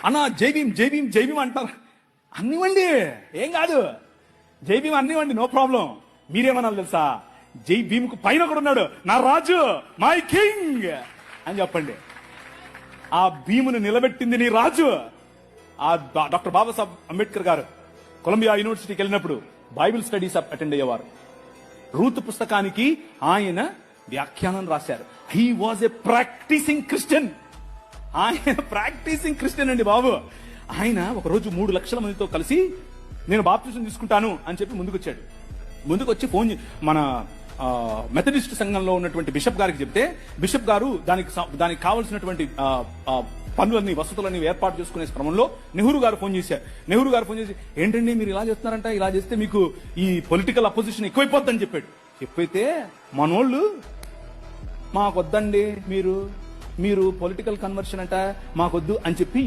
అన్న జై భీమ్ జై భీమ్ జై భీమ్ అంటారు. అన్నివ్వండి, ఏం కాదు, జై భీమ్ అన్నివ్వండి, నో ప్రాబ్లం. మీరేమన్నారు తెలుసా? జై భీమ్ కు పైన కూడా ఉన్నాడు నా రాజు, మై కింగ్ అని చెప్పండి. ఆ భీమును నిలబెట్టింది నీ రాజు. ఆ డాక్టర్ బాబాసాహెబ్ అంబేద్కర్ గారు కొలంబియా యూనివర్సిటీకి వెళ్ళినప్పుడు బైబిల్ స్టడీస్ అటెండ్ అయ్యేవారు. రూత్ పుస్తకానికి ఆయన వ్యాఖ్యానం రాశారు. He was a practising Christian. ఆయన ప్రాక్టీసింగ్ క్రిస్టియన్ అండి బాబు. ఆయన ఒకరోజు 3 లక్షల మందితో కలిసి నేను బాప్తిజం తీసుకుంటాను అని చెప్పి ముందుకొచ్చి ఫోన్ మన మెథడిస్ట్ సంఘంలో ఉన్నటువంటి బిషప్ గారికి చెప్తే, బిషప్ గారు దానికి కావలసినటువంటి పనులన్నీ వసతులన్నీ ఏర్పాటు చేసుకునే క్రమంలో నెహ్రూ గారు ఫోన్ చేసి ఏంటండి మీరు ఇలా చేస్తున్నారంట, ఇలా చేస్తే మీకు ఈ పొలిటికల్ అపోజిషన్ ఎక్కువైపోద్దని చెప్పైతే మనోళ్ళు మాకొద్దండి, మీరు పొలిటికల్ కన్వర్షన్ అంట మాకొద్దు అని చెప్పి